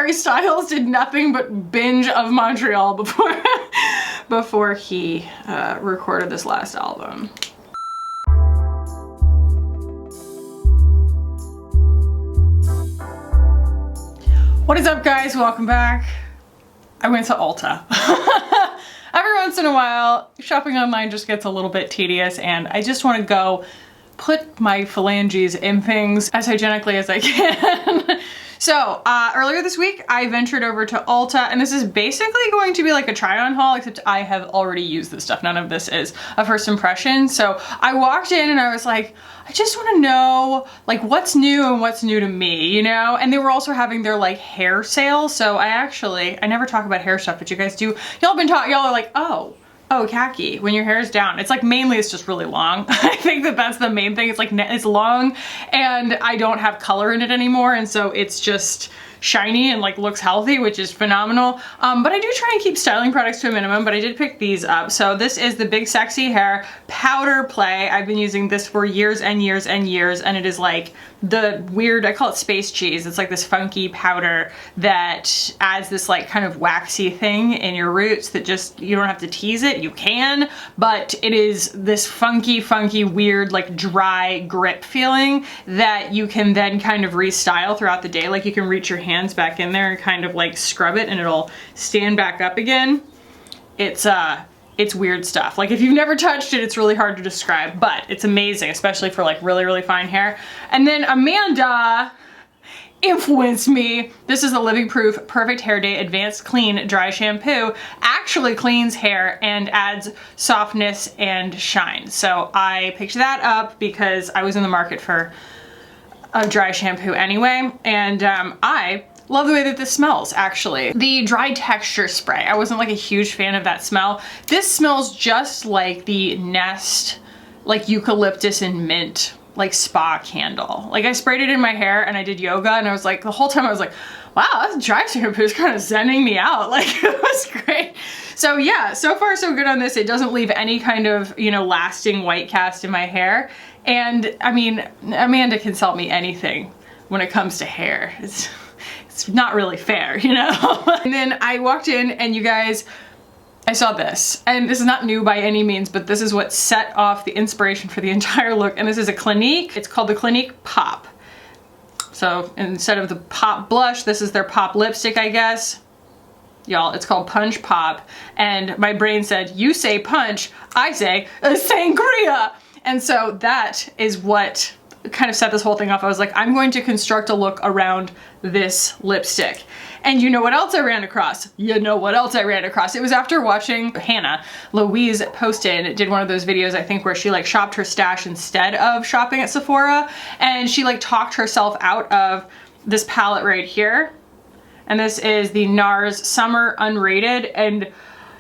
Harry Styles did nothing but binge of Montreal before before he recorded this last album. What is up, guys? Welcome back. I went to Ulta. Every once in a while, shopping online just gets a little bit tedious, and I just want to go put my phalanges in things as hygienically as I can. So earlier this week, I ventured over to Ulta, and this is basically going to be like a try-on haul, except I have already used this stuff. None of this is a first impression. So I walked in and I was like, I just want to know like what's new and what's new to me, you know? And they were also having their like hair sale. So I never talk about hair stuff, but you guys do. Y'all are like, oh, khaki, when your hair is down. It's like mainly it's just really long. I think that that's the main thing. It's like it's long and I don't have color in it anymore, and so it's just shiny and like looks healthy, which is phenomenal. But I do try and keep styling products to a minimum, but I did pick these up. So this is the Big Sexy Hair Powder Play. I've been using this for years and years and years, and it is like the weird, I call it space cheese. It's like this funky powder that adds this like kind of waxy thing in your roots that just, you don't have to tease it, you can, but it is this funky, weird, like dry grip feeling that you can then kind of restyle throughout the day. Like you can reach your hands back in there and kind of like scrub it and it'll stand back up again. It's weird stuff. Like if you've never touched it, it's really hard to describe, but it's amazing, especially for like really fine hair. And then Amanda influenced me. This is the Living Proof Perfect Hair Day Advanced Clean Dry Shampoo. Actually cleans hair and adds softness and shine. So I picked that up because I was in the market for a dry shampoo anyway, and I love the way that this smells, actually. The dry texture spray, I wasn't like a huge fan of that smell. This smells just like the Nest, like eucalyptus and mint, like spa candle. Like I sprayed it in my hair and I did yoga, and I was like, the whole time I was like, wow, this dry shampoo is kind of zenning me out. Like it was great. So yeah, so far so good on this. It doesn't leave any kind of, you know, lasting white cast in my hair. And I mean, Amanda can sell me anything when it comes to hair. It's not really fair, you know? And then I walked in and you guys, I saw this, and this is not new by any means, but this is what set off the inspiration for the entire look. And this is a Clinique. It's called the Clinique Pop. So instead of the Pop blush, this is their Pop lipstick, I guess. Y'all, it's called Punch Pop. And my brain said, you say punch, I say sangria. And so that is what kind of set this whole thing off. I was like, I'm going to construct a look around this lipstick. And you know what else I ran across? You know what else I ran across? It was after watching Hannah Louise posted, did one of those videos, I think, where she like shopped her stash instead of shopping at Sephora. And she like talked herself out of this palette right here. And this is the NARS Summer Unrated. And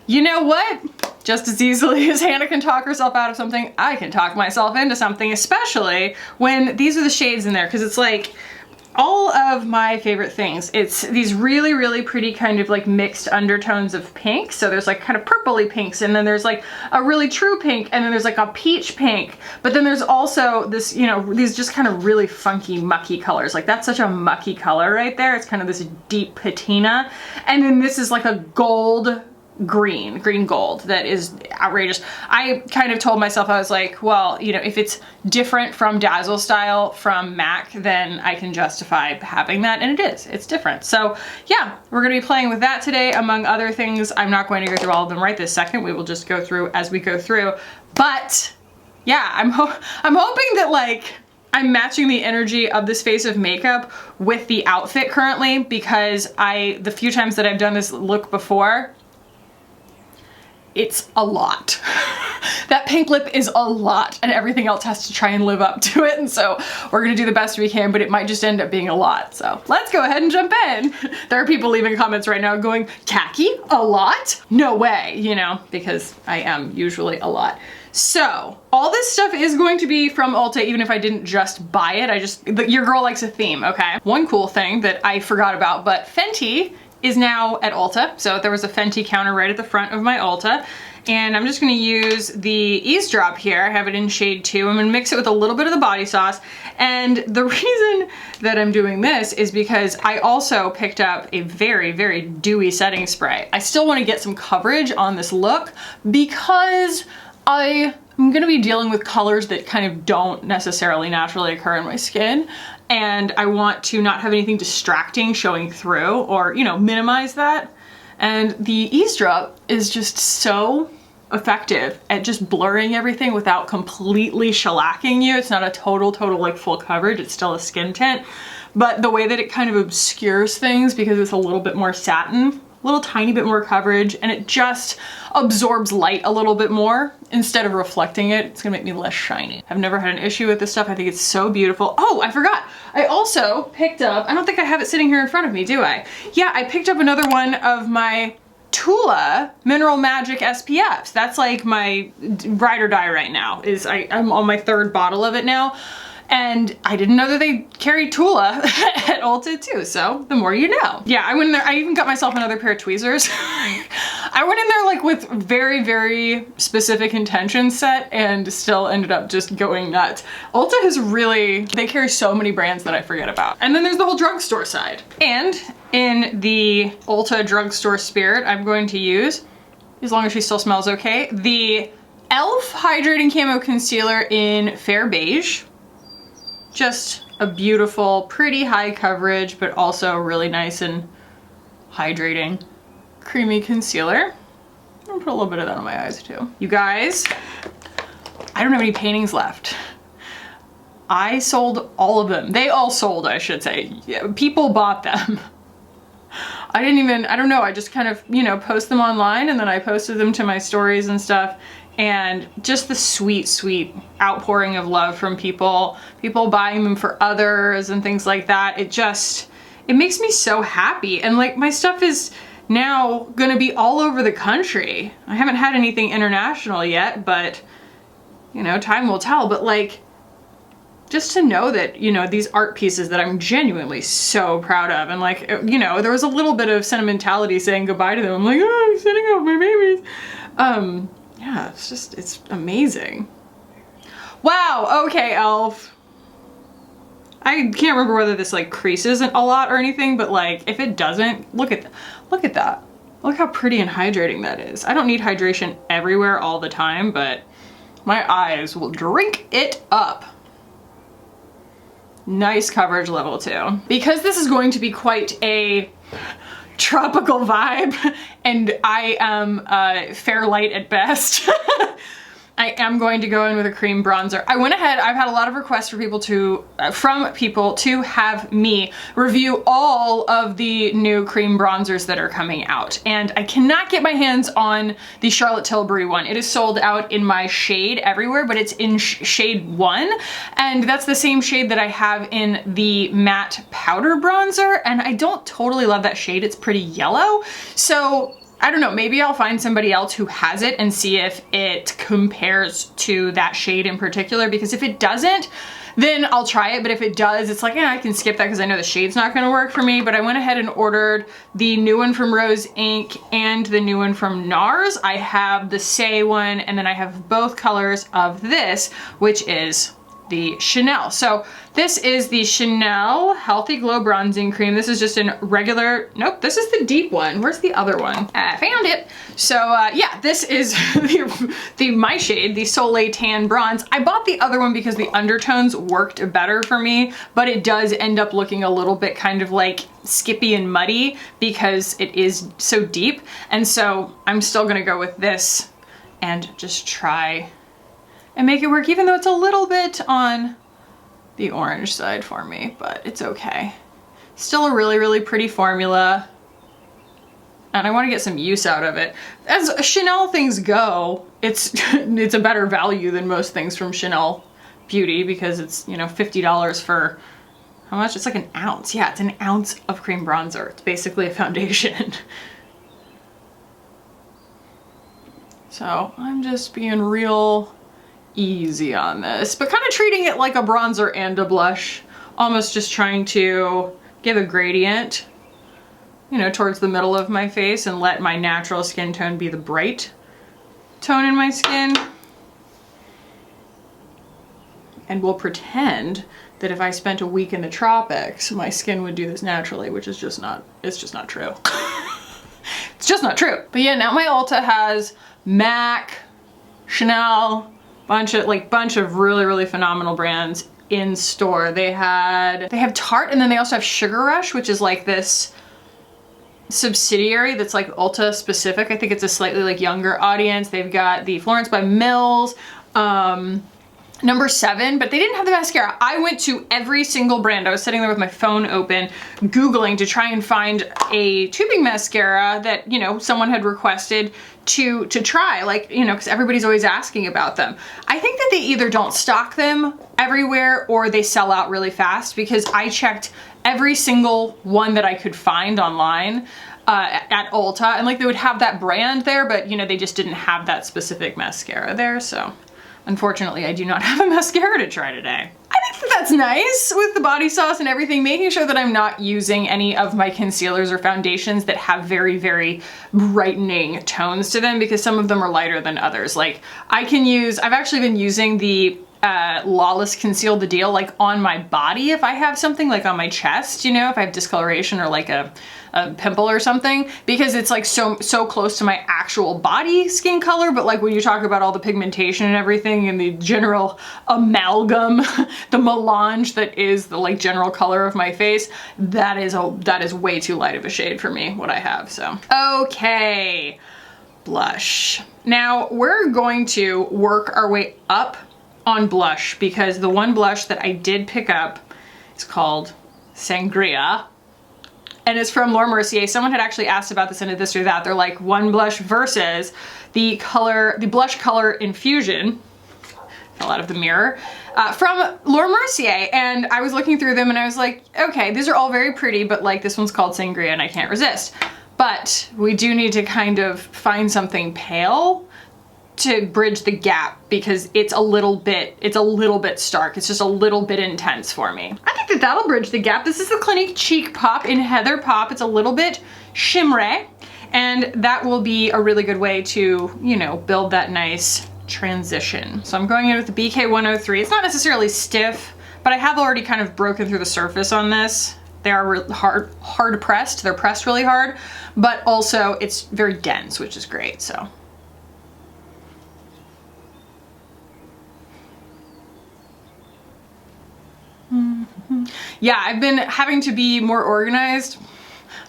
you know what? Just as easily as Hannah can talk herself out of something, I can talk myself into something, especially when these are the shades in there, because it's like all of my favorite things. It's these really pretty kind of like mixed undertones of pink. So there's like kind of purpley pinks, and then there's like a really true pink, and then there's like a peach pink, but then there's also this, you know, these just kind of really funky mucky colors. Like that's such a mucky color right there. It's kind of this deep patina. And then this is like a gold green gold that is outrageous. I kind of told myself, I was like, well, you know, if it's different from Dazzle Style from MAC, then I can justify having that, and it is. It's different. So yeah, we're gonna be playing with that today, among other things. I'm not going to go through all of them right this second. We will just go through as we go through. But yeah, I'm hoping that like I'm matching the energy of this face of makeup with the outfit currently, because the few times that I've done this look before, it's a lot. That pink lip is a lot, and everything else has to try and live up to it. And so we're gonna do the best we can, but it might just end up being a lot. So let's go ahead and jump in. There are people leaving comments right now going, khaki? A lot? No way, you know, because I am usually a lot. So all this stuff is going to be from Ulta, even if I didn't just buy it. Your girl likes a theme, okay? One cool thing that I forgot about, but Fenty is now at Ulta. So there was a Fenty counter right at the front of my Ulta. And I'm just gonna use the Eavesdrop here. I have it in shade 2. I'm gonna mix it with a little bit of the body sauce. And the reason that I'm doing this is because I also picked up a very, very dewy setting spray. I still wanna get some coverage on this look because I'm gonna be dealing with colors that kind of don't necessarily naturally occur in my skin. And I want to not have anything distracting showing through or, you know, minimize that. And the Eavesdrop is just so effective at just blurring everything without completely shellacking you. It's not a total like full coverage, it's still a skin tint. But the way that it kind of obscures things because it's a little bit more satin, a little tiny bit more coverage, and it just absorbs light a little bit more instead of reflecting it. It's gonna make me less shiny. I've never had an issue with this stuff. I think it's so beautiful. Oh, I forgot. I also picked up, I don't think I have it sitting here in front of me, do I? Yeah, I picked up another one of my Tula Mineral Magic SPFs. That's like my ride or die right now. I'm on my 3rd bottle of it now. And I didn't know that they carried Tula at Ulta too, so the more you know. Yeah, I went in there, I even got myself another pair of tweezers. I went in there like with very, very specific intentions set and still ended up just going nuts. Ulta has really, they carry so many brands that I forget about. And then there's the whole drugstore side. And in the Ulta drugstore spirit, I'm going to use, as long as she still smells okay, the e.l.f. Hydrating Camo Concealer in Fair Beige. Just a beautiful, pretty high coverage, but also really nice and hydrating, creamy concealer. I'll put a little bit of that on my eyes too. You guys, I don't have any paintings left. I sold all of them. They all sold, I should say. Yeah, people bought them. I don't know, I just kind of, you know, post them online and then I posted them to my stories and stuff. And just the sweet, sweet outpouring of love from people buying them for others and things like that. It makes me so happy. And like my stuff is now gonna be all over the country. I haven't had anything international yet, but you know, time will tell. But like, just to know that, you know, these art pieces that I'm genuinely so proud of. And like, you know, there was a little bit of sentimentality saying goodbye to them. I'm like, oh, I'm sending off my babies. Yeah, it's amazing. Wow, okay, e.l.f. I can't remember whether this like creases a lot or anything, but like if it doesn't, look at that. Look how pretty and hydrating that is. I don't need hydration everywhere all the time, but my eyes will drink it up. Nice coverage level too. Because this is going to be quite a tropical vibe and I am fair light at best. I am going to go in with a cream bronzer. I went ahead, I've had a lot of requests for people from people to have me review all of the new cream bronzers that are coming out. And I cannot get my hands on the Charlotte Tilbury one. It is sold out in my shade everywhere, but it's in shade 1. And that's the same shade that I have in the matte powder bronzer. And I don't totally love that shade. It's pretty yellow. So I don't know, maybe I'll find somebody else who has it and see if it compares to that shade in particular, because if it doesn't, then I'll try it. But if it does, it's like, yeah, I can skip that because I know the shade's not gonna work for me. But I went ahead and ordered the new one from Rose Inc. and the new one from NARS. I have the Say one, and then I have both colors of this, which is the Chanel. So this is the Chanel Healthy Glow Bronzing Cream. This is just in regular, nope, this is the deep one. Where's the other one? I found it. So yeah, this is my shade, the Soleil Tan Bronze. I bought the other one because the undertones worked better for me, but it does end up looking a little bit kind of like skippy and muddy because it is so deep. And so I'm still gonna go with this and just try and make it work, even though it's a little bit on the orange side for me, but it's okay. Still a really, really pretty formula. And I want to get some use out of it. As Chanel things go, it's a better value than most things from Chanel Beauty because it's, you know, $50 for how much? It's like an ounce. Yeah, it's an ounce of cream bronzer. It's basically a foundation. So I'm just being real easy on this, but kind of treating it like a bronzer and a blush, almost just trying to give a gradient, you know, towards the middle of my face and let my natural skin tone be the bright tone in my skin. And we'll pretend that if I spent a week in the tropics, my skin would do this naturally, which is just not, it's just not true. It's just not true. But yeah, now my Ulta has MAC, Chanel, bunch of really, really phenomenal brands in store. They have Tarte, and then they also have Sugar Rush, which is like this subsidiary that's like Ulta specific. I think it's a slightly like younger audience. They've got the Florence by Mills, number 7, but they didn't have the mascara. I went to every single brand. I was sitting there with my phone open, Googling to try and find a tubing mascara that, you know, someone had requested to try, like, you know, because everybody's always asking about them. I think that they either don't stock them everywhere or they sell out really fast, because I checked every single one that I could find online at Ulta, and like they would have that brand there, but you know, they just didn't have that specific mascara there. So unfortunately, I do not have a mascara to try today. I think that that's nice with the body sauce and everything, making sure that I'm not using any of my concealers or foundations that have very, very brightening tones to them, because some of them are lighter than others. Like I've actually been using the Lawless Conceal the Deal like on my body if I have something like on my chest, you know, if I have discoloration or like a pimple or something, because it's like so close to my actual body skin color. But like when you talk about all the pigmentation and everything and the general amalgam, the melange that is the like general color of my face, that is way too light of a shade for me, what I have. So okay, blush. Now we're going to work our way up on blush, because the one blush that I did pick up is called Sangria, and it's from Mercier. Someone had actually asked about this in a this or that. They're like, one blush versus the blush color infusion, fell out of the mirror, from Mercier. And I was looking through them and I was like, okay, these are all very pretty, but like this one's called Sangria and I can't resist. But we do need to kind of find something pale to bridge the gap, because it's a little bit stark. It's just a little bit intense for me. I think that that'll bridge the gap. This is the Clinique Cheek Pop in Heather Pop. It's a little bit shimmery, and that will be a really good way to, you know, build that nice transition. So I'm going in with the BK103. It's not necessarily stiff, but I have already kind of broken through the surface on this. They are hard pressed. They're pressed really hard, but also it's very dense, which is great. So yeah, I've been having to be more organized,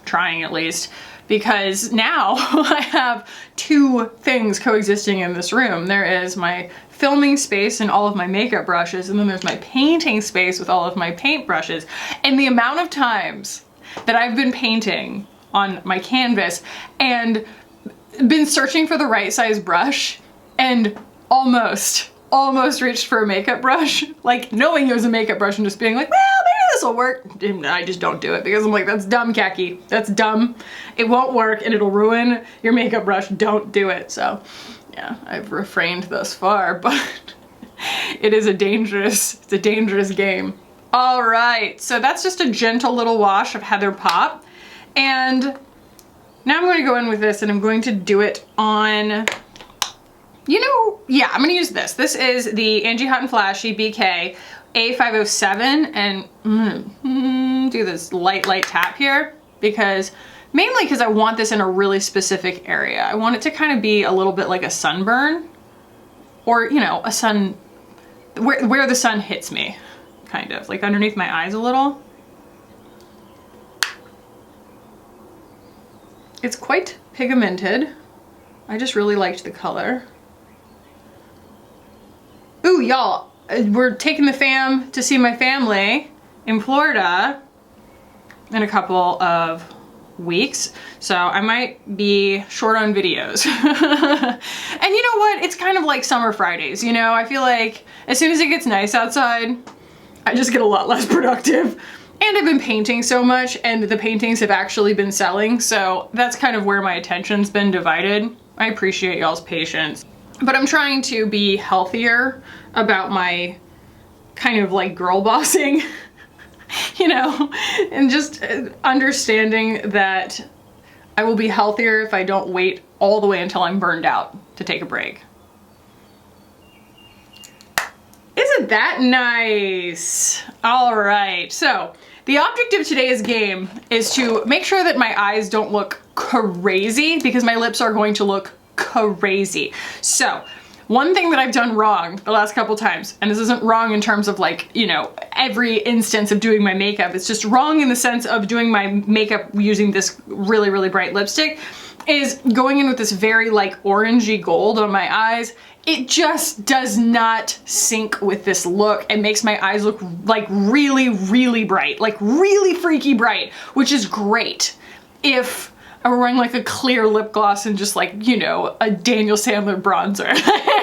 trying at least, because now I have 2 things coexisting in this room. There is my filming space and all of my makeup brushes, and then there's my painting space with all of my paint brushes. And the amount of times that I've been painting on my canvas and been searching for the right size brush and almost reached for a makeup brush, like knowing it was a makeup brush and just being like, well, maybe this will work. And I just don't do it, because I'm like, that's dumb, Khaki. That's dumb. It won't work and it'll ruin your makeup brush. Don't do it. So yeah, I've refrained thus far, but it's a dangerous game. All right, so that's just a gentle little wash of Heather Pop. And now I'm going to go in with this and I'm going to do it on, you know, yeah, I'm gonna use this. This is the Angie Hot and Flashy BK A507, and do this light tap here, mainly because I want this in a really specific area. I want it to kind of be a little bit like a sunburn, or, you know, where the sun hits me, kind of, like underneath my eyes a little. It's quite pigmented. I just really liked the color. Ooh, y'all, we're taking the fam to see my family in Florida in a couple of weeks, so I might be short on videos. And you know what? It's kind of like summer Fridays, you know? I feel like as soon as it gets nice outside, I just get a lot less productive. And I've been painting so much, and the paintings have actually been selling, so that's kind of where my attention's been divided. I appreciate y'all's patience. But I'm trying to be healthier about my kind of like girl bossing, you know, and just understanding that I will be healthier if I don't wait all the way until I'm burned out to take a break. Isn't that nice? All right, so the object of today's game is to make sure that my eyes don't look crazy because my lips are going to look crazy. So one thing that I've done wrong the last couple times, and this isn't wrong in terms of like, you know, every instance of doing my makeup, it's just wrong in the sense of doing my makeup using this really, really bright lipstick, is going in with this very like orangey gold on my eyes. It just does not sync with this look. It makes my eyes look like really, really bright, like really freaky bright, which is great if I were wearing like a clear lip gloss and just like, you know, a Daniel Sandler bronzer,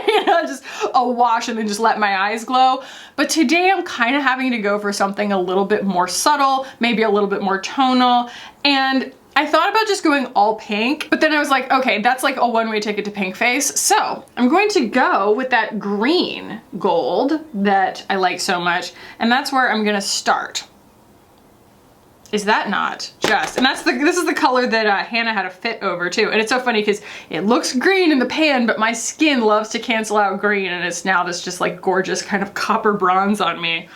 you know, just a wash and then just let my eyes glow. But today I'm kind of having to go for something a little bit more subtle, maybe a little bit more tonal. And I thought about just going all pink, but then I was like, okay, that's like a one-way ticket to pink face. So I'm going to go with that green gold that I like so much. And that's where I'm gonna start. Is that not just? And this is the color that Hannah had a fit over too. And it's so funny because it looks green in the pan, but my skin loves to cancel out green, and it's now this just like gorgeous kind of copper bronze on me.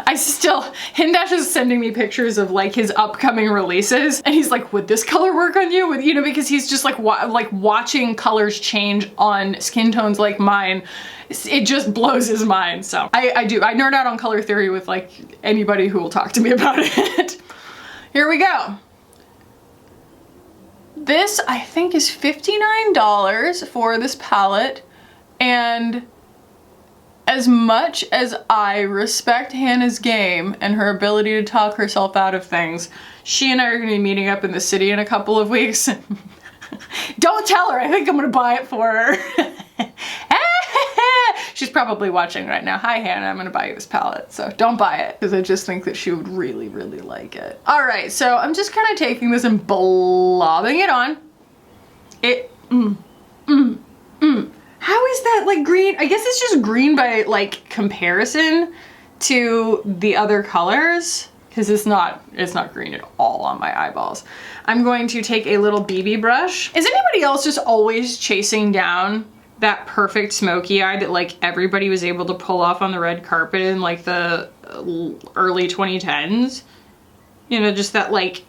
Hindash is sending me pictures of like his upcoming releases, and he's like, would this color work on you? You know, because he's just like watching colors change on skin tones like mine. It just blows his mind. So I nerd out on color theory with like anybody who will talk to me about it. Here we go. This I think is $59 for this palette, and as much as I respect Hannah's game and her ability to talk herself out of things, she and I are gonna be meeting up in the city in a couple of weeks. Don't tell her, I think I'm gonna buy it for her. She's probably watching right now. Hi Hannah, I'm gonna buy you this palette. So don't buy it, because I just think that she would really, really like it. All right, so I'm just kind of taking this and blobbing it on. How is that like green? I guess it's just green by like comparison to the other colors, because it's not green at all on my eyeballs. I'm going to take a little BB brush. Is anybody else just always chasing down that perfect smoky eye that like everybody was able to pull off on the red carpet in like the early 2010s? You know, just that like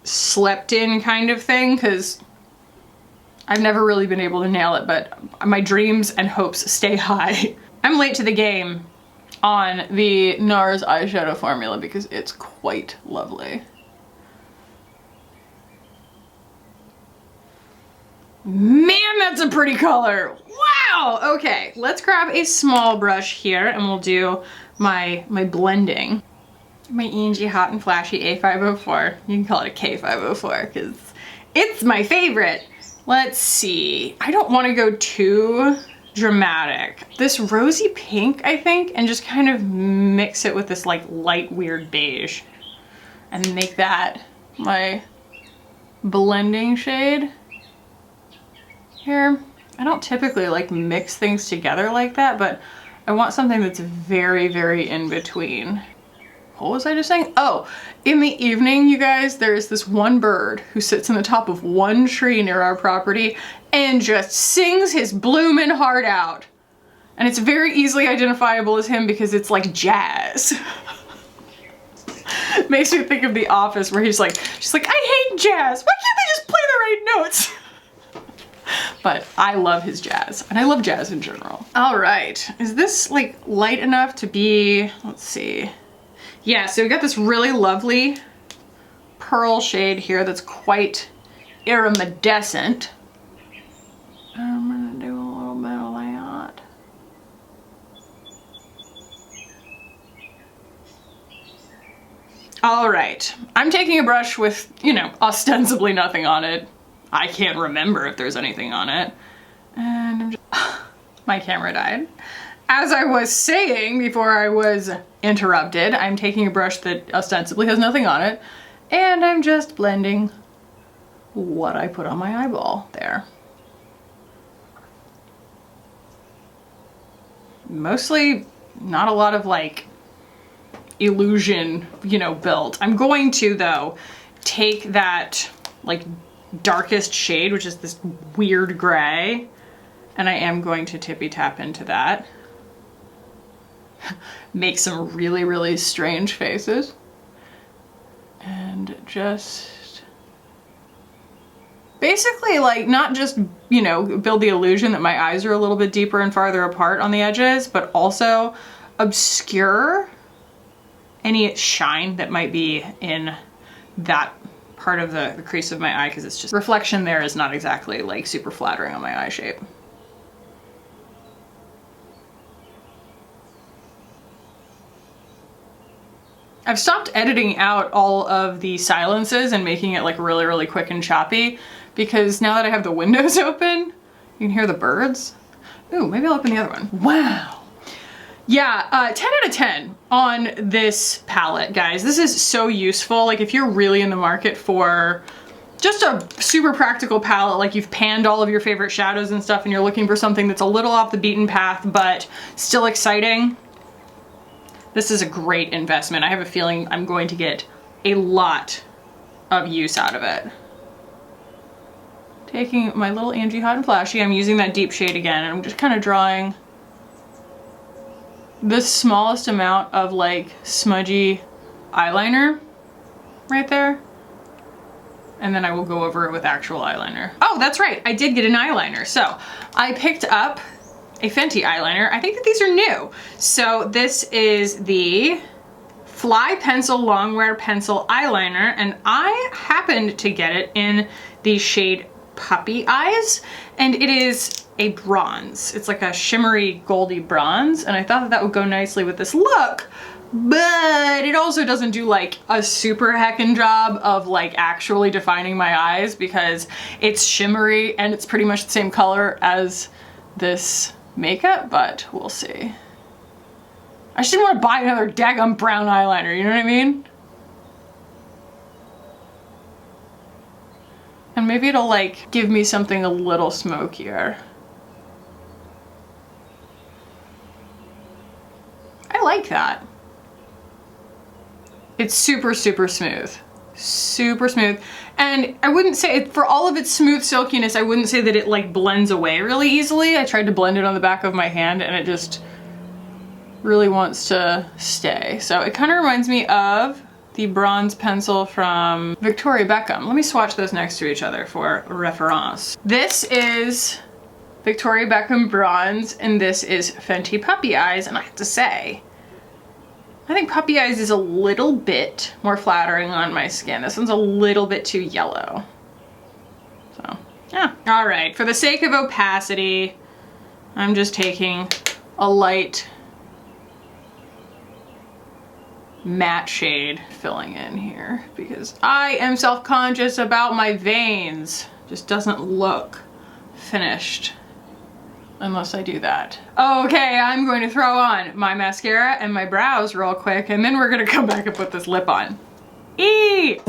slept in kind of thing, because I've never really been able to nail it, but my dreams and hopes stay high. I'm late to the game on the NARS eyeshadow formula because it's quite lovely. Man, that's a pretty color. Wow, okay. Let's grab a small brush here and we'll do my blending. My E&G Hot and Flashy A504. You can call it a K504 because it's my favorite. Let's see. I don't want to go too dramatic. This rosy pink, I think, and just kind of mix it with this like light weird beige and make that my blending shade here. I don't typically like mix things together like that, but I want something that's very, very in between. What was I just saying? Oh, in the evening, you guys, there's this one bird who sits in the top of one tree near our property and just sings his bloomin' heart out. And it's very easily identifiable as him because it's like jazz. Makes me think of The Office where she's like, I hate jazz. Why can't they just play the right notes? But I love his jazz, and I love jazz in general. All right, is this like light enough to be, let's see. Yeah, so we got this really lovely pearl shade here that's quite iridescent. I'm gonna do a little bit of that. All right, I'm taking a brush with, you know, ostensibly nothing on it. I can't remember if there's anything on it. And I'm just, my camera died. As I was saying before I was interrupted, I'm taking a brush that ostensibly has nothing on it, and I'm just blending what I put on my eyeball there. Mostly not a lot of like illusion, you know, built. I'm going to though take that like darkest shade, which is this weird gray. And I am going to tippy tap into that. Make some really, really strange faces. And just basically like not just, you know, build the illusion that my eyes are a little bit deeper and farther apart on the edges, but also obscure any shine that might be in that part of the crease of my eye, because it's just reflection there is not exactly like super flattering on my eye shape. I've stopped editing out all of the silences and making it like really, really quick and choppy, because now that I have the windows open, you can hear the birds. Ooh, maybe I'll open the other one. Wow. Yeah, 10 out of 10 on this palette, guys. This is so useful. Like if you're really in the market for just a super practical palette, like you've panned all of your favorite shadows and stuff and you're looking for something that's a little off the beaten path, but still exciting, this is a great investment. I have a feeling I'm going to get a lot of use out of it. Taking my little Angie Hot and Flashy, I'm using that deep shade again, and I'm just kind of drawing the smallest amount of like smudgy eyeliner right there. And then I will go over it with actual eyeliner. Oh, that's right, I did get an eyeliner. So I picked up a Fenty eyeliner. I think that these are new. So this is the Fly Pencil Longwear Pencil Eyeliner, and I happened to get it in the shade Puppy Eyes, and it is a bronze. It's like a shimmery goldy bronze, and I thought that that would go nicely with this look, but it also doesn't do like a super heckin' job of like actually defining my eyes, because it's shimmery and it's pretty much the same color as this makeup, but we'll see. I just didn't want to buy another daggum brown eyeliner, you know what I mean? And maybe it'll like give me something a little smokier. I like that. It's super, super smooth. Super smooth. And I wouldn't say, for all of its smooth silkiness, I wouldn't say that it like blends away really easily. I tried to blend it on the back of my hand and it just really wants to stay. So it kind of reminds me of the bronze pencil from Victoria Beckham. Let me swatch those next to each other for reference. This is Victoria Beckham bronze and this is Fenty Puppy Eyes, and I have to say, I think Puppy Eyes is a little bit more flattering on my skin. This one's a little bit too yellow. So, yeah. All right, for the sake of opacity, I'm just taking a light matte shade filling in here because I am self-conscious about my veins. Just doesn't look finished unless I do that. Okay, I'm going to throw on my mascara and my brows real quick, and then we're gonna come back and put this lip on. Eee!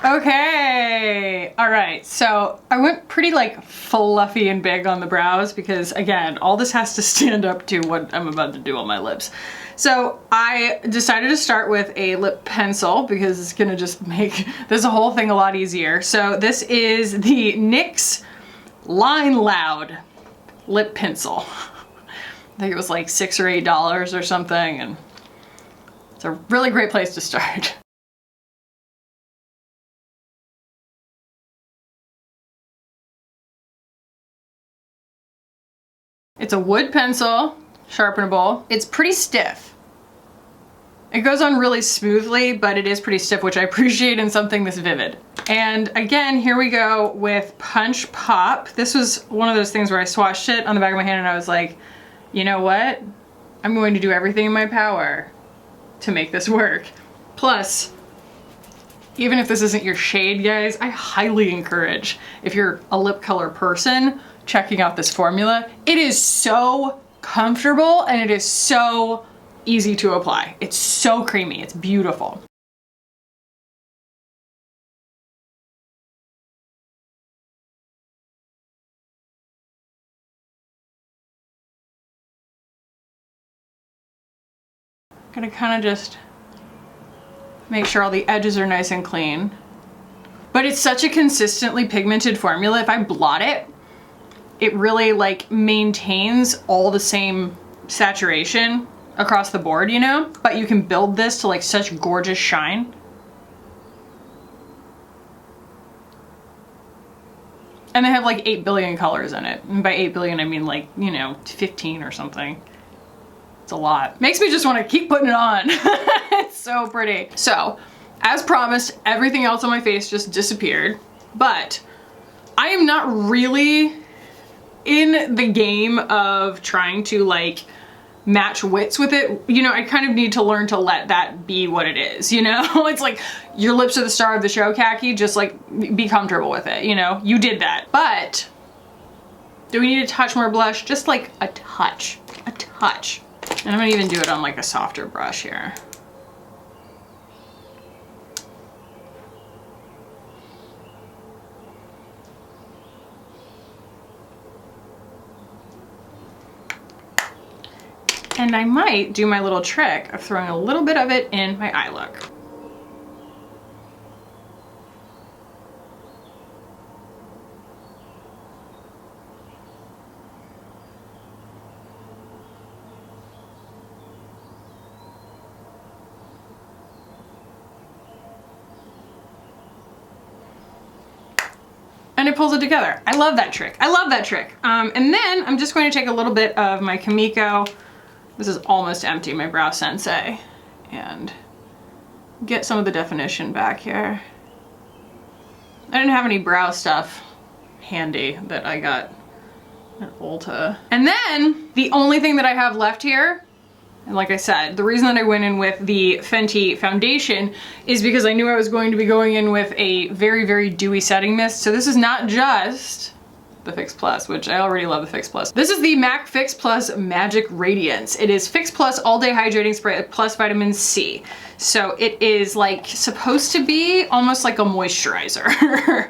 Okay, all right, so I went pretty like fluffy and big on the brows because again, all this has to stand up to what I'm about to do on my lips. So I decided to start with a lip pencil because it's gonna just make this whole thing a lot easier. So this is the NYX Line Loud lip pencil. I think it was like $6 or $8 or something, and it's a really great place to start. It's a wood pencil, sharpenable. It's pretty stiff. It goes on really smoothly, but it is pretty stiff, which I appreciate in something this vivid. And again, here we go with Punch Pop. This was one of those things where I swatched it on the back of my hand and I was like, you know what? I'm going to do everything in my power to make this work. Plus, even if this isn't your shade, guys, I highly encourage, if you're a lip color person, checking out this formula. It is so comfortable and it is so easy to apply. It's so creamy, it's beautiful. Gonna kind of just make sure all the edges are nice and clean. But it's such a consistently pigmented formula. If I blot it, it really like maintains all the same saturation across the board, you know? But you can build this to like such gorgeous shine. And they have like 8 billion colors in it. And by 8 billion, I mean like, you know, 15 or something. It's a lot. Makes me just want to keep putting it on. It's so pretty. So, as promised, everything else on my face just disappeared. But I am not really in the game of trying to like match wits with it. You know, I kind of need to learn to let that be what it is, you know? It's like, your lips are the star of the show, Khaki, just like be comfortable with it, you know? You did that. But do we need a touch more blush? Just like a touch, a touch. And I'm gonna even do it on like a softer brush here. And I might do my little trick of throwing a little bit of it in my eye look. And it pulls it together. I love that trick. I love that trick. And then I'm just going to take a little bit of my Kimiko. This is almost empty, my Brow Sensei, and get some of the definition back here. I didn't have any brow stuff handy that I got at Ulta. And then the only thing that I have left here, and like I said, the reason that I went in with the Fenty foundation is because I knew I was going to be going in with a very, very dewy setting mist. So this is not just the Fix Plus, which I already love the Fix Plus. This is the MAC Fix Plus Magic Radiance. It is Fix Plus All Day Hydrating Spray plus vitamin C. So it is like supposed to be almost like a moisturizer.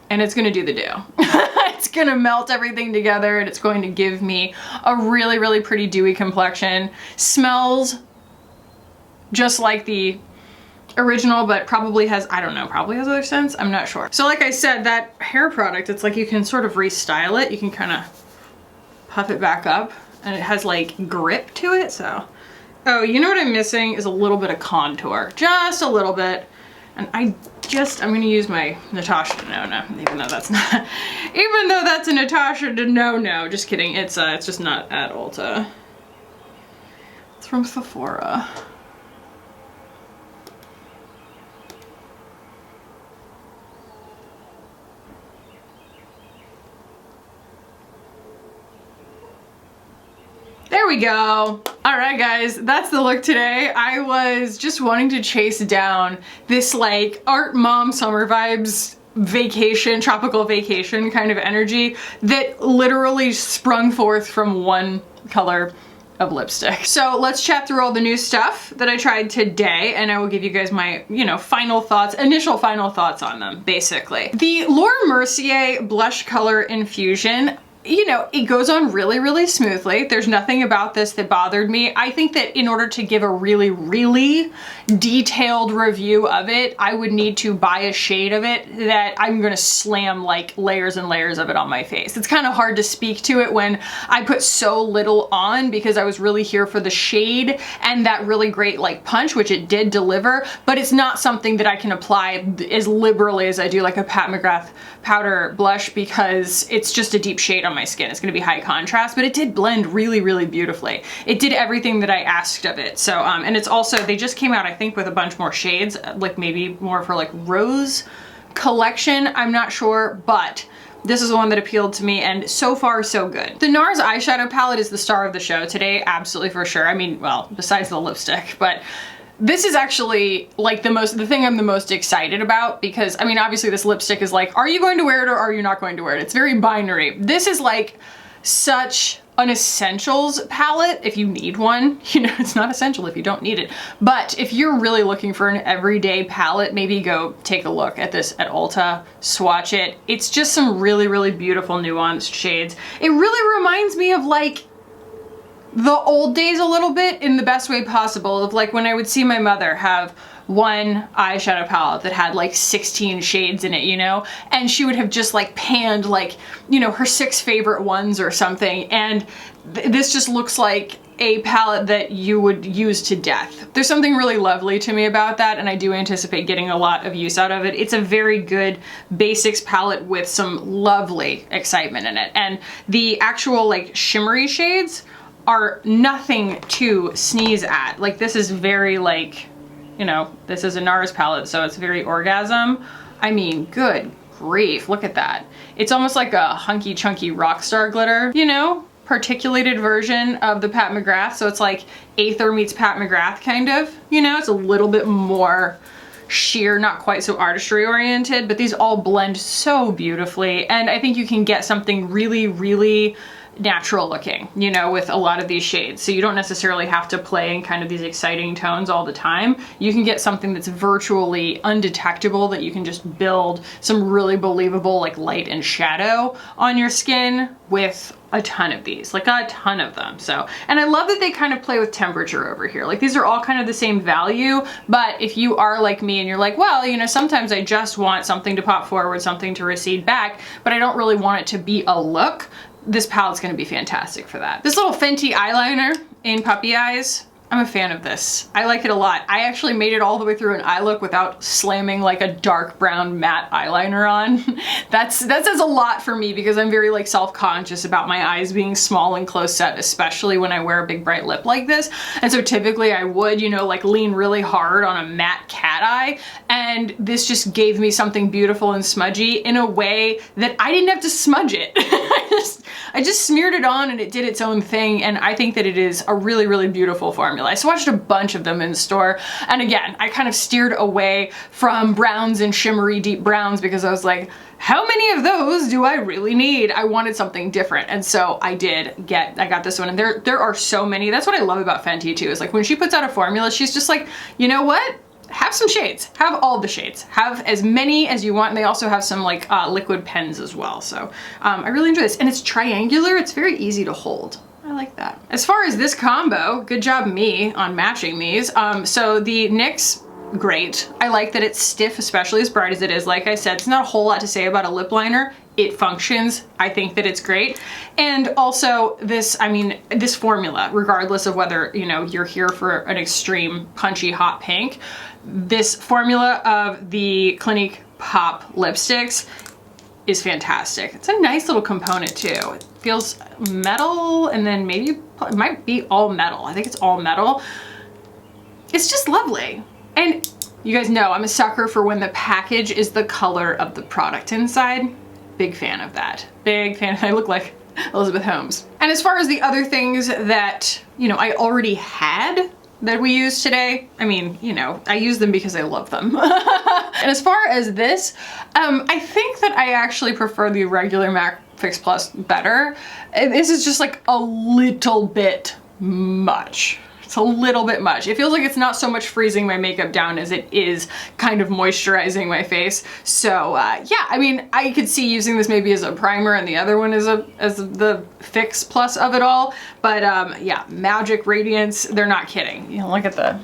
And it's gonna do the do. It's gonna melt everything together and it's going to give me a really, really pretty dewy complexion. Smells just like the original, but probably has, I don't know, probably has other scents, I'm not sure. So like I said, that hair product, it's like you can sort of restyle it. You can kind of puff it back up and it has like grip to it, so. Oh, you know what I'm missing is a little bit of contour, just a little bit. And I'm gonna use my Natasha No-No, even though that's not, even though that's a Natasha No-No, just kidding, it's just not at Ulta. It's from Sephora. There we go. All right, guys, that's the look today. I was just wanting to chase down this like art mom summer vibes vacation, tropical vacation kind of energy that literally sprung forth from one color of lipstick. So let's chat through all the new stuff that I tried today and I will give you guys my, you know, final thoughts, initial final thoughts on them, basically. The Laura Mercier Blush Color Infusion you know, it goes on really, really smoothly. There's nothing about this that bothered me. I think that in order to give a really, really detailed review of it, I would need to buy a shade of it that I'm gonna slam like layers and layers of it on my face. It's kind of hard to speak to it when I put so little on because I was really here for the shade and that really great like punch, which it did deliver, but it's not something that I can apply as liberally as I do like a Pat McGrath powder blush because it's just a deep shade on my skin. It's gonna be high contrast, but it did blend really, really beautifully. It did everything that I asked of it. So, and it's also, they just came out, I think, with a bunch more shades, like maybe more for like rose collection, I'm not sure, but this is the one that appealed to me, and so far so good. The NARS eyeshadow palette is the star of the show today, absolutely for sure. I mean, well, besides the lipstick, but this is actually like the thing I'm the most excited about because, I mean, obviously this lipstick is like, are you going to wear it or are you not going to wear it? It's very binary. This is like such an essentials palette if you need one. You know, it's not essential if you don't need it. But if you're really looking for an everyday palette, maybe go take a look at this at Ulta, swatch it. It's just some really, really beautiful nuanced shades. It really reminds me of like the old days a little bit in the best way possible, of like when I would see my mother have one eyeshadow palette that had like 16 shades in it, you know, and she would have just like panned like, you know, her 6 favorite ones or something, and this just looks like a palette that you would use to death. There's something really lovely to me about that, and I do anticipate getting a lot of use out of it. It's a very good basics palette with some lovely excitement in it, and the actual like shimmery shades are nothing to sneeze at. Like this is very like, you know, this is a NARS palette, so it's very orgasm. I mean, good grief, look at that. It's almost like a hunky chunky rockstar glitter, you know, particulated version of the Pat McGrath. So it's like Aether meets Pat McGrath kind of, you know, it's a little bit more sheer, not quite so artistry oriented, but these all blend so beautifully. And I think you can get something really, really natural looking, you know, with a lot of these shades. So you don't necessarily have to play in kind of these exciting tones all the time. You can get something that's virtually undetectable, that you can just build some really believable like light and shadow on your skin with a ton of these, like a ton of them. So, and I love that they kind of play with temperature over here. Like these are all kind of the same value, but if you are like me and you're like, well, you know, sometimes I just want something to pop forward, something to recede back, but I don't really want it to be a look, this palette's gonna be fantastic for that. This little Fenty eyeliner in Puppy Eyes, I'm a fan of this. I like it a lot. I actually made it all the way through an eye look without slamming like a dark brown matte eyeliner on. That says a lot for me because I'm very like self-conscious about my eyes being small and close set, especially when I wear a big bright lip like this. And so typically I would, you know, like lean really hard on a matte cat eye, and this just gave me something beautiful and smudgy in a way that I didn't have to smudge it. I just smeared it on and it did its own thing, and I think that it is a really, really beautiful formula. I swatched a bunch of them in the store, and again, I kind of steered away from browns and shimmery deep browns because I was like, how many of those do I really need? I wanted something different, and so I got this one, and there are so many. That's what I love about Fenty too, is like when she puts out a formula, she's just like, you know what? Have some shades, have all the shades, have as many as you want, and they also have some like liquid pens as well. So I really enjoy this, and it's triangular, it's very easy to hold. I like that. As far as this combo, good job me on matching these. So the NYX, great. I like that it's stiff, especially as bright as it is. Like I said, it's not a whole lot to say about a lip liner. It functions. I think that it's great. And also this, I mean, this formula, regardless of whether, you know, you're here for an extreme punchy hot pink, this formula of the Clinique Pop lipsticks is fantastic. It's a nice little component too. It feels metal, and then maybe it might be all metal. I think it's all metal. It's just lovely. And you guys know I'm a sucker for when the package is the color of the product inside. Big fan of that. Big fan. I look like Elizabeth Holmes. And as far as the other things that, you know, I already had that we used today, I mean, you know, I use them because I love them. And as far as this, I think that I actually prefer the regular MAC Fix Plus better. This is just like a little bit much It's a little bit much. It feels like it's not so much freezing my makeup down as it is kind of moisturizing my face. So yeah, I mean, I could see using this maybe as a primer and the other one as the fix plus of it all. But yeah, Magic Radiance, they're not kidding. You know, look at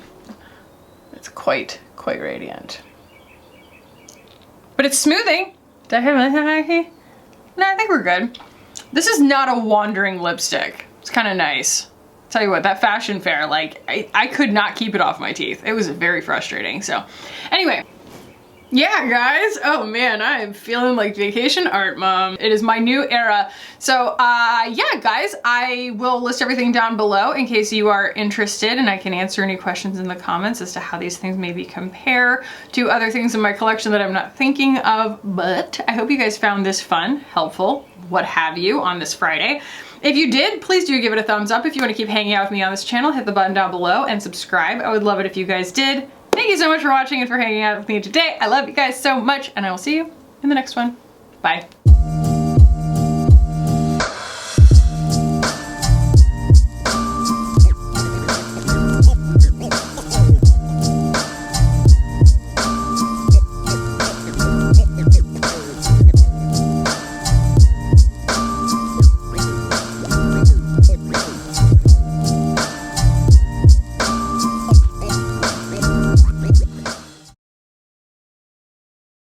it's quite radiant. But it's smoothing. No, I think we're good. This is not a wandering lipstick. It's kind of nice. Tell you what, that fashion fair, like, I could not keep it off my teeth. It was very frustrating. So anyway, yeah, guys. Oh man, I am feeling like vacation art mom. It is my new era. So yeah, guys, I will list everything down below in case you are interested, and I can answer any questions in the comments as to how these things maybe compare to other things in my collection that I'm not thinking of. But I hope you guys found this fun, helpful, what have you, on this Friday. If you did, please do give it a thumbs up. If you want to keep hanging out with me on this channel, hit the button down below and subscribe. I would love it if you guys did. Thank you so much for watching and for hanging out with me today. I love you guys so much, and I will see you in the next one. Bye.